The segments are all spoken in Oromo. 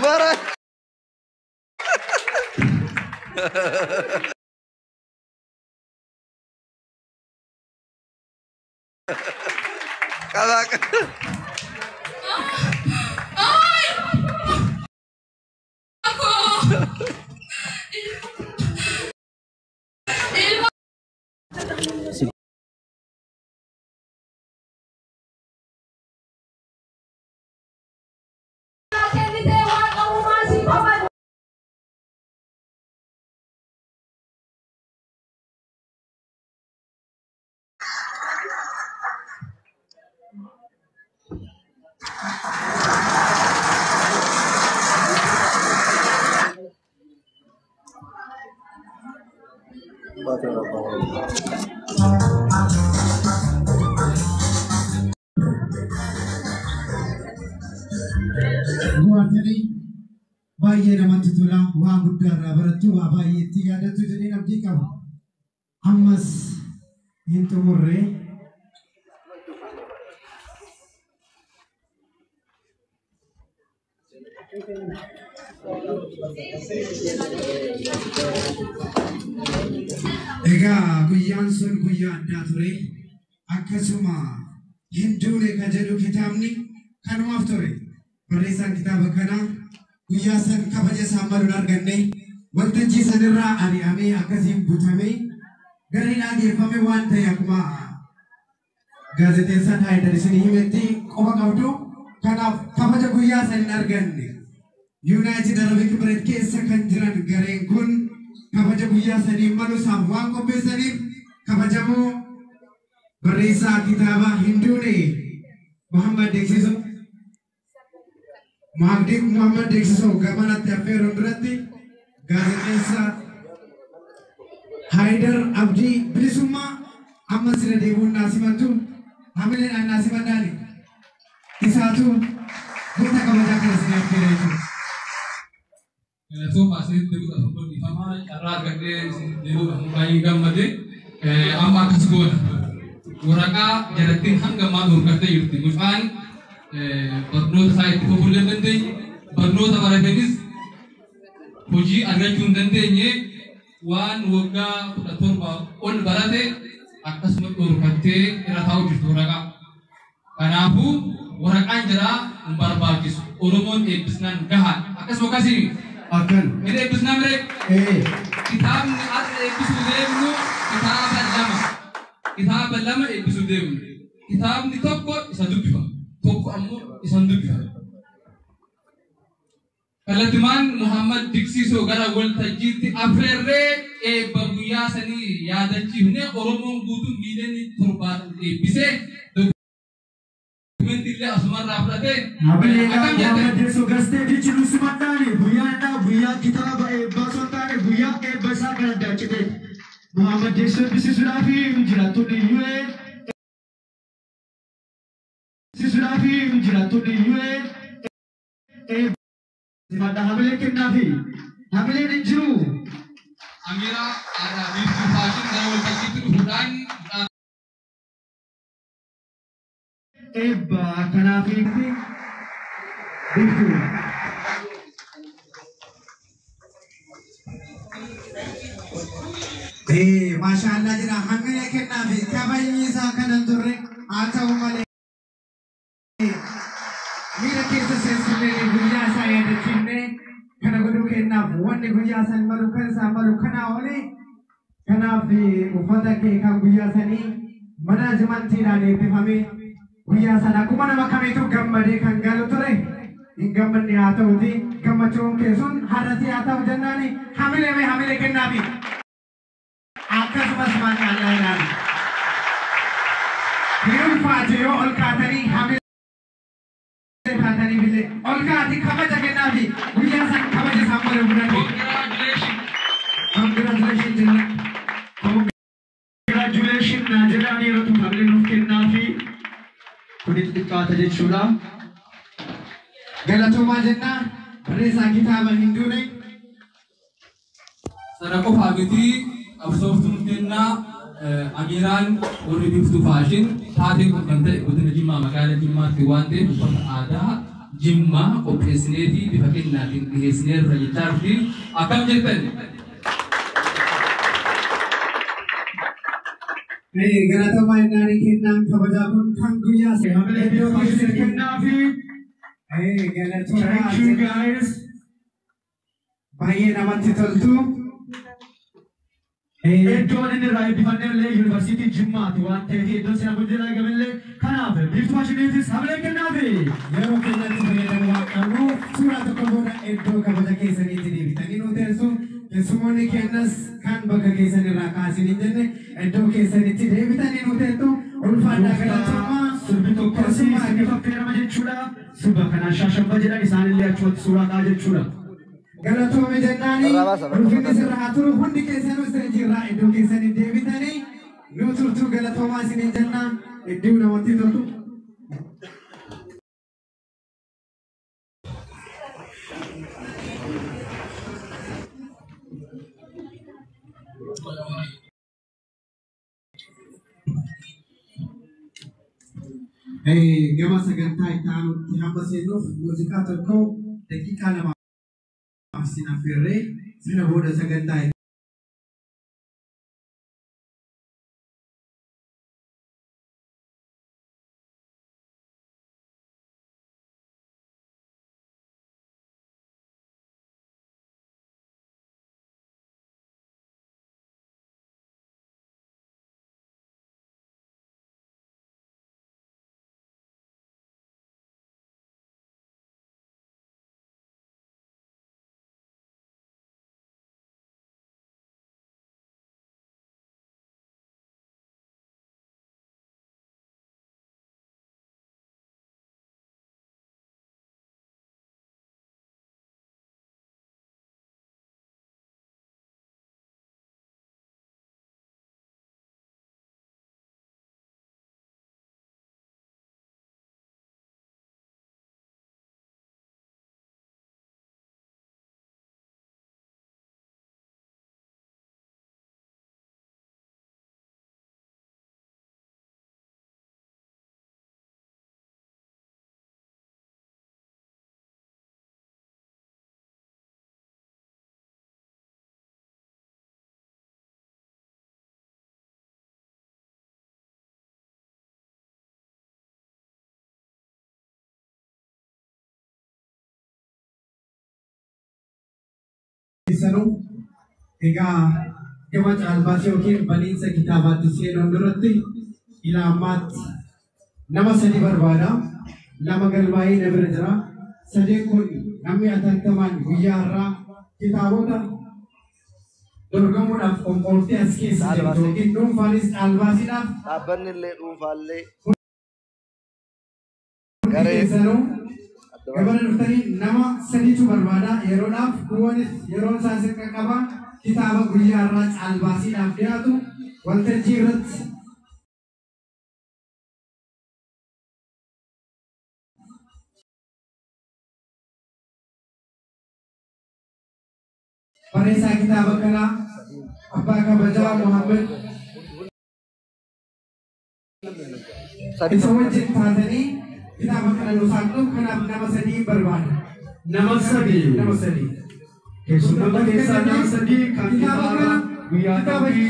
Moral. Kalak. Ay! Ako! Guardiani baay'ee namatti tola waa guddaarraa barattu waa baay'eetti yaadattu jedheen abdii qaba. Ammas hin xumurre egaa guyyaan sun guyyaa addaa ture akkasuma hin duune kan jedhu kitaabni kanumaaf ture. Barreessaan kitaaba kanaa guyyaa san kabaja isaan maluun arganne waltajjii sanirraa ari'amee akkasiin butamee garee dhaageeffame waan ta'e akkuma gaazexeessaan Haayidar isinii himetti qofa qabdu. Kanaaf kabaja guyyaa san hin arganne. Yuunaayitid Arab Emireet keessa kan jiran gareen kun kabaja guyyaa sanii maluusaaf waan qopheessaniif kabajamuu barreessaa kitaaba hin duune Muhammad Deeksisu. Muhammad Deeksisu gamanatti affeeruun duratti gaazexeessaa Haayidar Abdii bilisummaa amma sira deemuun naasimantu hamileen naasimannaani isaatu goota kabajaa kana sinii affeera jechuudha. So masih dulu aku di sama cara gede dulu bayi gamade amma kasgoda uraka jaratin hanga madur kata yurti mufan barno sai ko bulan dende barno ta barabenis hoji argachun dende nye wan woga torba on barate akas madur kate ira tahu jirtu uraka kanafu urakan jara barbagis oromon ebisnan gahan akas lokasi Akan. Ini episode mereka. Kitab ni ada episode mu kitab lama episode mu. Kitab ni toko isandubifa. Toko amu isandubifa. Kalau teman Muhammad Deeksisu gara wal tajiti afrere babuya sani yadachi hune oromon butuh mileni turban bise. Mentile asmar raplate. Muhammad Deeksisu gaste di Cilusumandani. Buya kitab basotane buya besar kana dachite. Muhammad Deeksisu bisi surafi menjiratu di UE. Surafi menjiratu di UE. Mata hamile kennafi. Hamile ninjru. Amira ada di fashion dan tajiti hudan. Kanafi bifu. Masyaallah jira hamile kennafi kabajni isa kanan turre atau male mira keessa seensifne guyyaa isaa yaadachiifne kana godhuu kennaaf wanni guyyaa san malu kan isaa malu kanaa olee kanaaf uffata kee kan guyyaa sanii manaajimantiidhaan eebbifame guyyaa sana akkuma nama kamiitu gammadee kan galu ture gammanni haa ta'uti gammachuun keessun har'ati haa ta'u jennaani hamilee kennaafi akkasumas maqaan ilaali hirulfaati yoo ol kaatanii hamilee kaatanii bile ol kaati kabaja kennaafi guyyaa san kabaja isaan malee budhanii congratulations jenna congratulations na jedhanii yeroo hamilee nuuf kennaafi kuni xiqqaata jechuudha. Galatoomaa jenna barreessaa kitaaba Hinduune. Sana qofaa miti qabsooftuun kennaa Amiraan warri biftuu faashin taatee kan ta'e godina Jimmaa magaalaa Jimmaatti waan ta'eef uffata aadaa Jimmaa qopheessineetii bifa kennaatiin dhiyeessineerra jechaa jirti. Akkam jettan? Galatoomaa jennaanii kennaan kabajaa kun kan guyyaa hamilee biyyoota kennaa fi thank you guys. Baay'ee namatti toltu. Iddoon inni irraa eebbifannellee yuunivarsiitii Jimmaati waan ta'eef iddoon seenaa guddina argamellee kanaaf biftuu faashiniitis hamilee kennaafi yeroo kennatti fayyadamu waan qabnu suuraa tokko booda iddoo kabaja keessaniitti deebitanii nu teessu keessumoonni kennas kan bakka keessan irraa kaasanii jenne iddoo keessanitti deebitanii nu teessu ulfaadhaa galatoomaa sirbi tokko sirbi faffeerama jechuudha. Suba kanaan shaashamba jedhan isaanillee achumatti suuraa ka'a jechuudha. Galatoome jennaani ulfinni sirra haa turu hundi keessanuu sirra jirraa iddoo keessanii deebitanii nu turtuu galatoomaa isiniin jennaa iddoo namatti toltu. Gama sagantaa itti aanutti hamba seenuuf muuziqaa tokko daqiiqaa lama sin affeerree sana booda sagantaa Sanu egaa gama caalbaasii yookiin baniinsa kitaabaatti seenuun duratti ila ammaatti nama sadi barbaada. Lama galmaa'ee na bira jira. Sadeen kun namni atattamaan guyyaa irraa kitaabota dorgomuudhaaf qophoofte as keessa jirtu yookiin dhuunfaanis caalbaasiidhaaf dhaabbanni illee dhuunfaallee garee sanuu gabana dhuftanii nama sadiitu barbaada. Yeroodhaaf kuwwanis yeroo isaa sirqa qaba kitaaba guyyaa irraa caalbaasiidhaaf dhiyaatu waltajjii irratti barreessaa kitaaba kanaa abbaa kabajaa Muhammad isa wajjin taatanii kitaaba kana nuuf haaqnuuf kanaaf nama sadii barbaada. Nama sadii. Keessummoota keessaa nama sadii kan kitaaba guyyaa ta'anii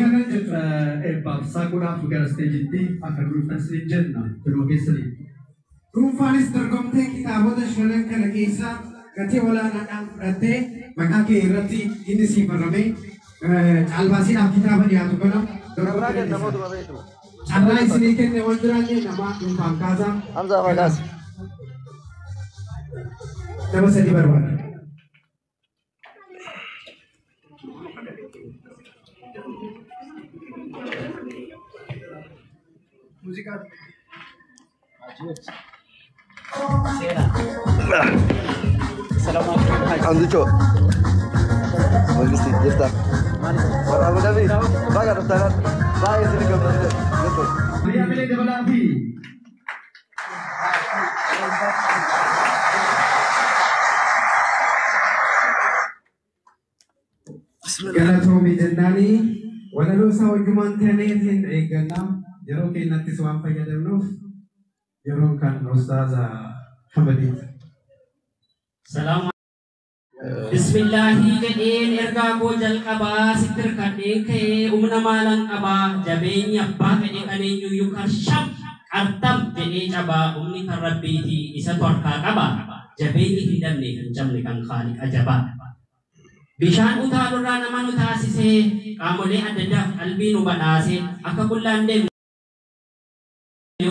eebbaaf saaquudhaaf gara isteejitti akka dhuunfaan jenna biroo keessanii. Dhuunfaanis dorgomtee kitaabota shanan kana keessaa gatii olaanaadhaan fudhattee maqaa kee irratti inni siif barreeffame caalbaasiidhaaf kitaaba dhiyaatu kana carraa isinii kenne waan jiraallee nama dhuunfaan kaasaa. Hamza Fagaas. Nama sadi barbaada. Musika. Andu cok. Bagus sih, ya tak. Abu Dhabi. Baga daftar. Baga sini gambar. Betul. Dia pilih di bola api. Galatoomii jennani walaloo isaa wajjumaan ta'aniitiin eeggannaa yeroo keenyatti waan fayyadamnuuf yeroon kan Ustaaza Hamadiit. Salaam. Bismillahi jedheen ergaa koo jalqabaa sitti hirkadheen ka'ee humna maalan qabaa jabeenya abbaa fedhe kaneenyuyyuu karsham qarxam jedhee cabaa humni kan rabbiiti isatu harkaa qaba jabeenyi hin dhabne kan cabne kan Khaaliqa jabaa. Bishaan utaalurraa nama nu taasisee qaamolee adda addaaf qalbii nu badhaase akka qullaan deemne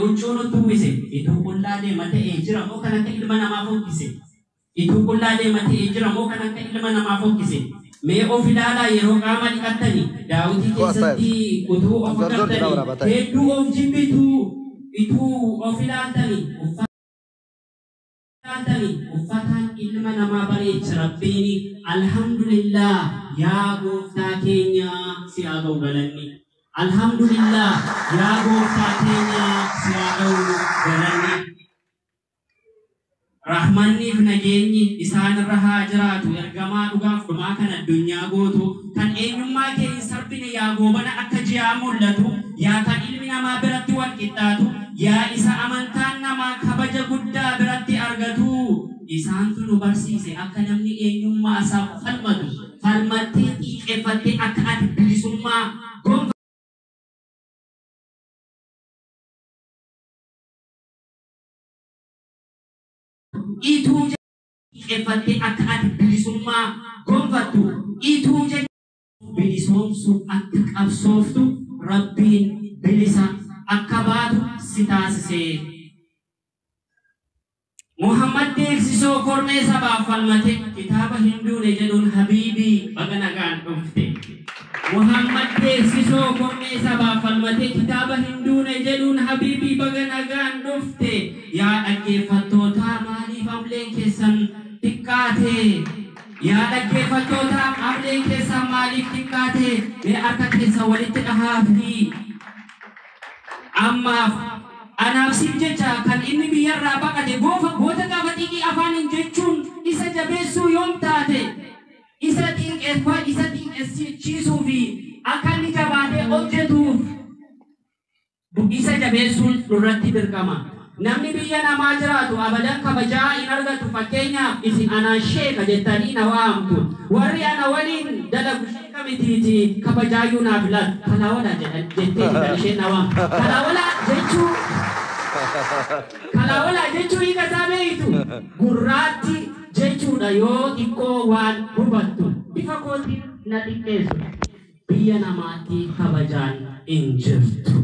huccuu nutti uwwise ituu qullaa deema ta'ee jira moo kan akka ilma namaa fokkise ituu qullaa deema ta'ee jira moo kan akka ilma namaa fokkise mee of ilaalaa yeroo qaama dhiqattani daawwitii keessatti utuu of agartani hedduu of jibbitu ituu of ilaaltani uffataan ilma namaa bareecha rabbiini alhamdulillah yaa gooftaa keenya si haa ga'u galanni alhamdulillah yaa gooftaa keenya si haa ga'u galanni rahmanniif nageenyi isaanirra haa jiraatu ergamaa dhugaaf dhumaa kan addunyaa gootu kan eenyummaa kee hin sarbine yaa goobana akka ji'aa mul'atu yaa kan ilmi namaa biratti wal qixxaatu yaa isa amantaan namaa kabaja guddaa biratti argatu isaantu nu barsiise akka namni eenyummaa isaa falmatu falmattee xiiqeffattee akka ati bilisummaa gonfa ituu xiiqeffattee akka ati bilisummaa gonfattu ituu bilisoomsuuf akka qabsooftu rabbiin bilisa akka baatu si taasisee Muhammad beeksisoo kormee sabaaf falmate kitaaba hinduune jedhuun habiibii baga nagaan dhufte Muhammad beeksisoo kormee sabaaf falmate kitaaba hinduune jedhuun habiibii baga nagaan dhufte yaa dhaggeeffattoota maaliif amleen keessan xiqqaate yaa dhaggeeffattoota amleen keessan maaliif xiqqaate mee harka keessa walitti dhahaa fi ammaaf anaaf siif jecha kan inni biyyarraa baqate goota gaafa xiqqii afaanin jechuun isa jabeessuu yoom taate isa xiqqeessiisuu fi akka inni jabaatee hojjetuuf isa jabeessuun nurratti dirqama. Namni biyya namaa jiraatu abadan kabajaa hin argatu fakkeenyaaf isin anaan sheeka jettanii na waamtu warri ana waliin dalagu sheeka mitiiti kabajaayyuu naaf laatu kalaawala jettee isheen na waamtu kalaawala jechuu hiika isaa beektu gurraatti jechuudha yoo xiqqoo waan hubattu bifa kootiin na xiqqeessu biyya namaatti kabajaan hin jirtu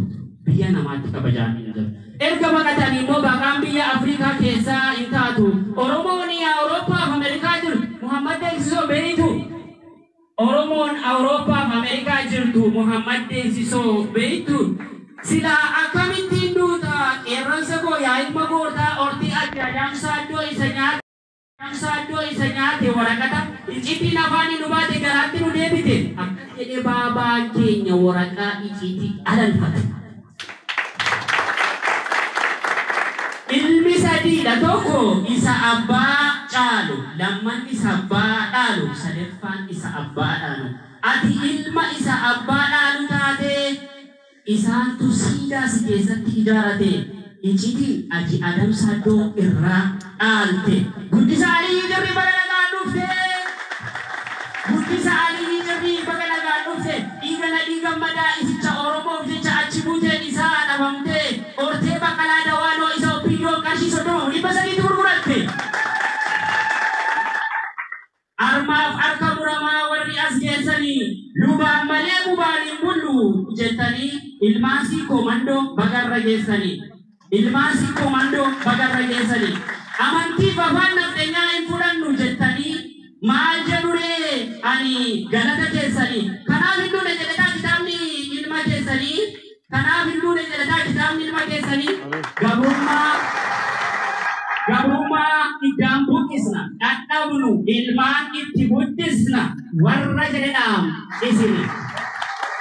biyya namaatti kabajaan hin jirtu. Erga baqatanii immoo baqaan biyya Afrikaa keessaa hin taatu Oromoon Awurooppaa fi Ameerikaa jiru Muhammad beeksisoo beektu Oromoon Awurooppaa fi Ameerikaa jirtu Muhammad beeksisoo beektu silaa akkamittiin duuta qeerransa koo yaa ilma gootaa ortii adda adamsaaddoo isa nyaate waraqata icciitiin afaanii nu baate garaatti nu deebite akkas jedhee baabaan keenya waraqaa icciitii alalfate. Ilmi sadiidha tokko isa abbaa caalu lamman isa abbaa dhaalu sadaffaan isa abbaa dhaalu ati ilma isa abbaa dhaalu taate isaantu siidaa si keessatti ijaarate icciitiin aji adamsaaddoo irraa dhaalte guddisa alii jirri baga nagaan dhufte guddisa alii jirri baga nagaan dhufte dhiigana dhiigammadaa isicha Oromoof jecha achi buuteen isaa dhabamte ortee baqalaa dawaanoo isa qarshii soddoma dhibba sadiitti gurguratte armaaf harka muramaa warri as geessanii lubaan malee gubaan hin bullu jettanii ilmaasii komandoo bagarra geessanii ilmaasii komandoo bagarra geessanii amantiif afaan nafxeenyaa hin fudhanne maal jedhure ani galata keessanii kanaaf hinduu na jedhataa kitaabni ilma keessanii kanaaf hinduu na jedhataa kitaabni ilma keessanii gabrummaa iddaan buqqisna dhadhabnu ilmaan itti guddisna warra jedhedhaam isini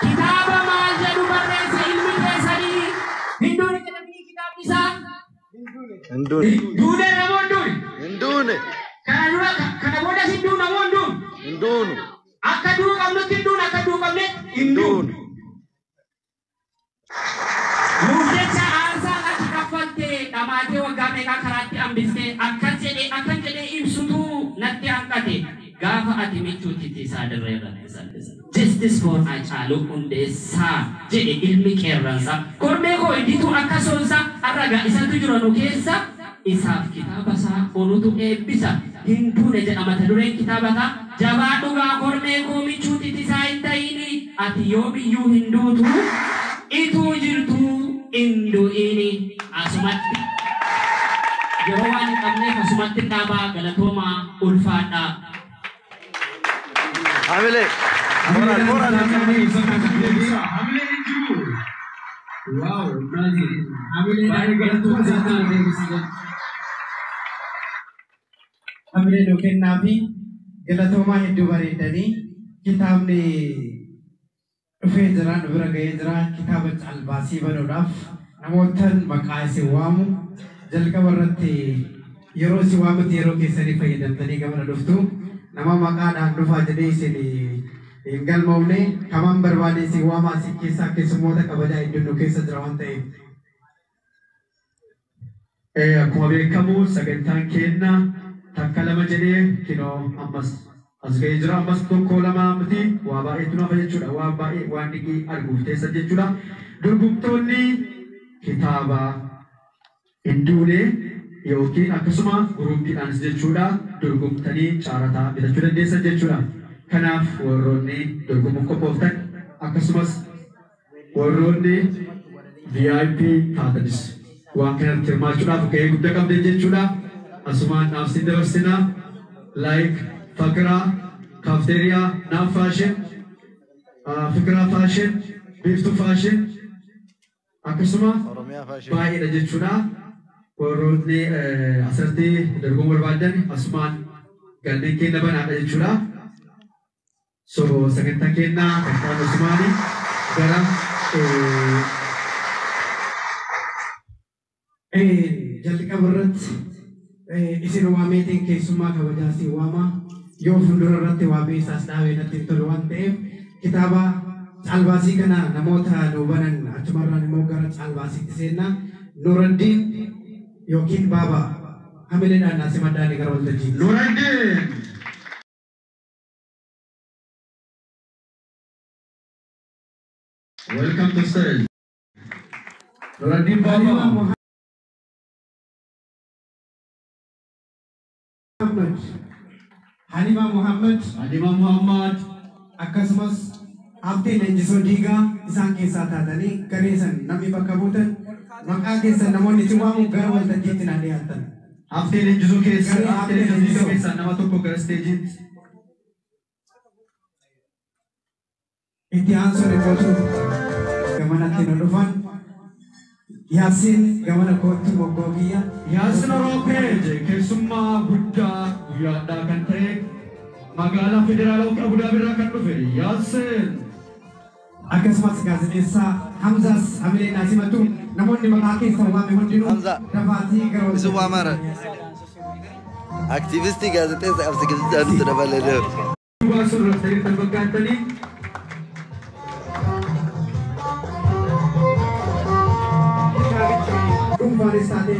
kitaaba maal jedhu barreesse ilmi keessanii hinduu na jedhatanii kitaabni isaa duudee namoonni Hinduune. Kana booda hinduu namoonni Hinduunu. akka duu qabnutti hinduun akka duu qabne hinduun. Nuuf jecha aarsaa ati kaffalte dhamaatee waggaa meeqaa karaatti hambistee akkan jedhee ibsutu natti hanqate gaafa ati michuutti isaa dirree irratti salphisa. Justice for Hacaaluu Hundeessaa jedhe ilmi qeerransa. Kormee koo iddituu akka soonsa arraga isatu jira nu keessa isaaf kitaaba isaa onutu eebbisa. Hinduune jedha mata dureen kitaaba isaa jabaa dhugaa kormee koo michuutti isaa hin ta'ini ati yoo biyyuu hinduutu ituu jirtu hindu'ini asumatti yeroo waan hin qabneef asumatti dhaabaa galatoomaa ulfaadhaa. Hamile. Moral. Wow, amazing. Hamile nu kennaafi galatoomaa hedduu bareedanii kitaabni dhufee jira nu bira ga'ee jira kitaaba caalbaasii banuudhaaf namootaan maqaa isin waamu jalqaba irratti yeroo isin waamutti yeroo keessanii fayyadamtanii gamana dhuftu nama maqaadhaan dhufaa jedhee isin hin galmoofne kaman barbaade isin waamaa isin keessaa keessummoota kabajaa iddoo nu keessa jira waan ta'eef. Akkuma beekamu sagantaan keenya takka lama jedhee kinoo ammas as ga'ee jira ammas tokko lama miti waa baay'eetu nafa jechuudha waan baay'ee waan dhiqii arguuf teessa jechuudha dorgomtoonni kitaaba hinduune yookiin akkasuma guruupiidhaanis jechuudha dorgomtanii caarataa bitachuu dandeessan jechuudha kanaaf warroonni dorgomuuf qophooftan akkasumas warroonni VIP taatanis waan kanatti hirmaachuudhaaf ga'ee guddaa qabdan jechuudha asumaan naafsin dabarsinaa like Fakra, cafeteria, now fashion, Fikra fashion, Biftu fashion, akkasuma baay'eedha jechuudha. Warroonni asirratti dorgomuu barbaadan asumaan galmeen keenya banaadha jechuudha. So sagantaa keenya kan asumaanii gara jalqaba irratti isin waameetiin keessummaa kabajaa si waamaa. Yoo fuuldura irratti waamee isaas dhaabee natti tolu waan ta'eef kitaaba caalbaasii kana namoota nu banan achumarraan immoo gara caalbaasiitti seennaa Nuraddiin yookiin Baaba hamileedhaan asii maddaanii gara waltajjii. Nuraddiin! Welcome to stage. Nuraddiin Baaba. Halima Muhammad akkasumas haftee leenjisoo diigaa isaan keessaa taatanii gareessan namni bakka buutan maqaa keessan namoonni isin waamu gara waltajjiitti na dhiyaatan. Haftee leenjisoo keessaa nama tokko gara steejiitti. Itti aansuun immoo gamanatti nu dhufan Yaasin gamana kootti moggoo biyya. Yaasin Oroopee keessummaa guddaa guyyaadhaa kan ta'e magaalaa federaalaa Abu Dhabii irraa kan dhufe Yaasin. Akkasumas gaazexeessaa Hamzaas hamilee naasimatu namoonni maqaa keessan waame hundinuu dafaatii gara Isu waamara. Aktivistii gaazexeessaa absi keessatti aduutu dabalee deemu. Waan surraa ta'e kan fakkaatanii dhuunfaanis taate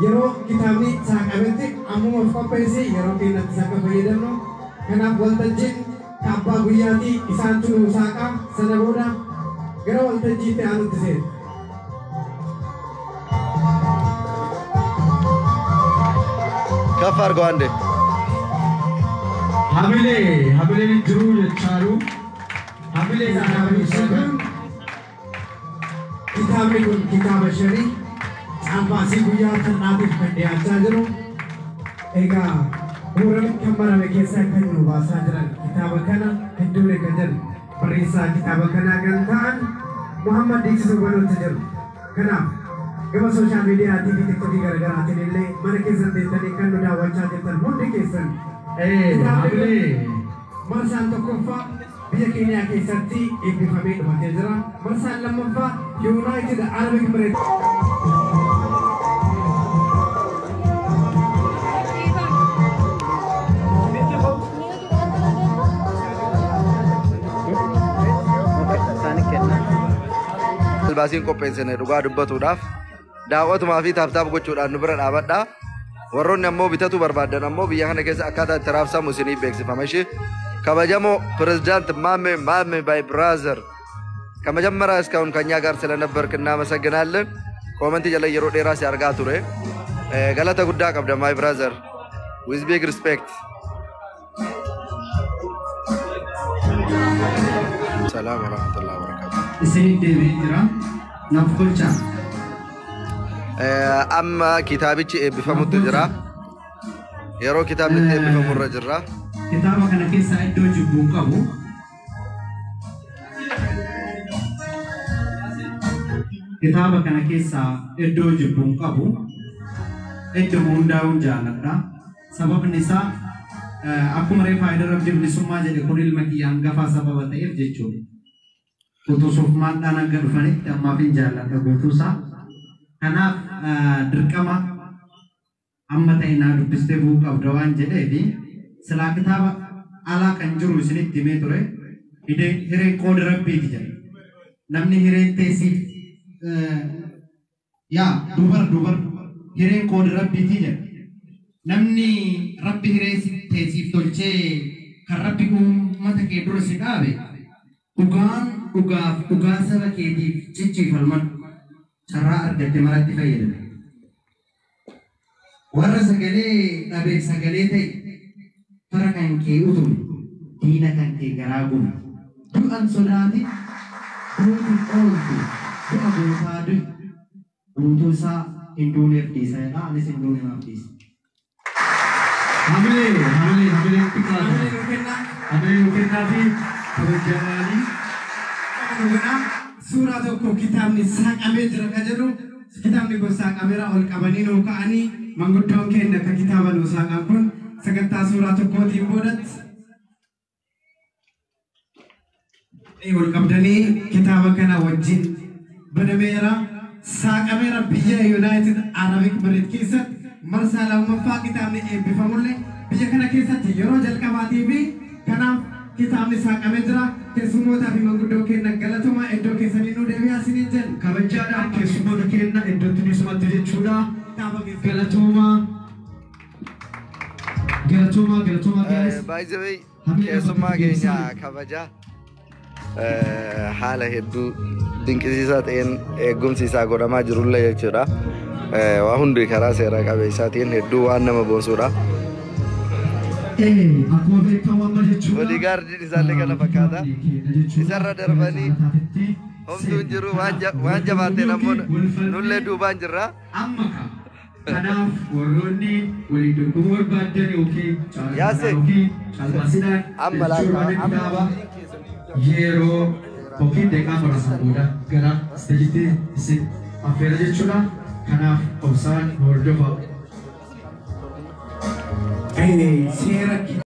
yeroo kitaabni saaqametti ammuma of qopheesse yeroo keenyatti saaqa fayyadamnu kanaaf waltajjiin kaabbaa guyyaatii isaantu nu saaqaa sana booda gara waltajjiitti aanutti seenu. Kaf argo ande. Hamilee jiru jechaaru. Hamilee kun kitaabni kun kitaaba sharii caalbaasii guyyaa kan dhaabbiif kan dhiyaachaa jiru. Egaa bu'uura kan barame keessaa kan nu baasaa jiran kitaaba kana hedduun kan jiru barreessaa kitaaba kanaa kan ta'an Muhammad Diiksisuu Banuutti jiru. Kanaaf gama sooshaal miidiyaatii fi tiktokii garaagaraatiin illee mana keessan deemtanii kan nu daawwachaa jirtan hundi keessan kitaabni marsaan tokkoffaa biyya keenya keessatti eebbifamee dhumatee jira. Marsaan lammaffaa United Arab Emirates. Albaasiin qopheessine dhugaa dubbatuudhaaf daawwatumaa fi taaptaap gochuudhaan nu bira dhaabadhaa. Warroonni ammoo bitatu barbaadan ammoo biyya kana keessa akkaataa itti raabsamu isiniif beeksifama. Ishee kabajamoo pireziዳንት ማሜ ባይ ብራዘር ከመጀመሪያ እስካሁን ከኛ ጋር ስለነበርክ እናመሰግናለን። ኮመንት ጀለ የሮ ዴራ ሲያርጋ ቱሬ ገለተ ጉዳ ቀብደ ማይ ብራዘር ዊዝ ቢግ ሪስፔክት ሰላም ወራህመቱላሂ ወበረካቱ እስኒ ዴቪድራ ናፍቆቻ amma kitaabichi eebbifamutti jira. Yeroo kitaabni eebbifamurra jirra. Kitaaba kana keessaa iddoo jibbuun qabu. Kitaaba kana keessaa iddoo jibbuun qabu. Iddoo hundaa'uun jaalladha. Sababni isaa akkuma reefaa irra bilisummaa jedhe kun ilma kiyyaa hangafaa sababa ta'eef jechuudha. Utuu suufmaadhaan akka dhufanitti ammaaf hin jaalladha gootuusaa. Kanaaf dirqama amma ta'e naa dubbistee bu'uu qabda waan jedheefi silaa kitaaba alaa kan jiru isinitti himee ture hireen qooda rabbiiti jedha. Namni hireen teessiif yaa dubar hireen qooda rabbiiti jedha. Namni rabbi hiree teessiif tolchee kan rabbi uummata kee dura si dhaabe dhugaa saba keetiif cicciifalmadhu. Carraa argatte maratti fayyadame. Warra sagalee dhabeef sagalee ta'e fara kan kee utume diina kan kee garaa gume. Du'an sodaati duuti ooltu du'a gootaa du'i guutuu isaa hin duuneef dhiisa jedha anis hin duuneef dhiisa. Hamilee nu kennaa fi kabajamaanii suuraa tokko kitaabni saaqamee jira kan jedhu kitaabni kun saaqameera ol qabanii nuu ka'anii manguddoon keenya akka kitaaba nuu saaqan kun sagantaa suuraa tokkootiin boodatti ol qabdanii kitaaba kana wajjin banameera saaqameera biyya United Arab Emirates keessatti marsaa lammaffaa kitaabni eebbifamullee biyya kana keessatti yeroo jalqabaatii fi kanaaf kitaabni saaqamee jira. Keessummoota fi manguddoo keenya galatuma iddoo keessanii nu deebi'aa isiniin jenna. Kabajaadhaan keessummoota keenya iddootti ni sumatti jechuudha. Galatuma by the way keessummaa keenya kabaja haala hedduu dinqisiisaa ta'een eegumsi isaa godhamaa jirullee jechuudha. Waa hundi karaa seera qabeessaatiin hedduu waan nama boonsuudha. Bodyguardiin isaallee kana fakkaata. Isarra darbanii homtuun jiru waan jabaateen ammoo nullee duubaan jirra. Kanaaf warroonni walii dorgomuu barbaadan yookiin caalmasidhaan kitaaba yeroo yookiin deeqaa muraasa booda gara isteejitti isin affeera jechuudha. Kanaaf obsaan hordofaa. Seera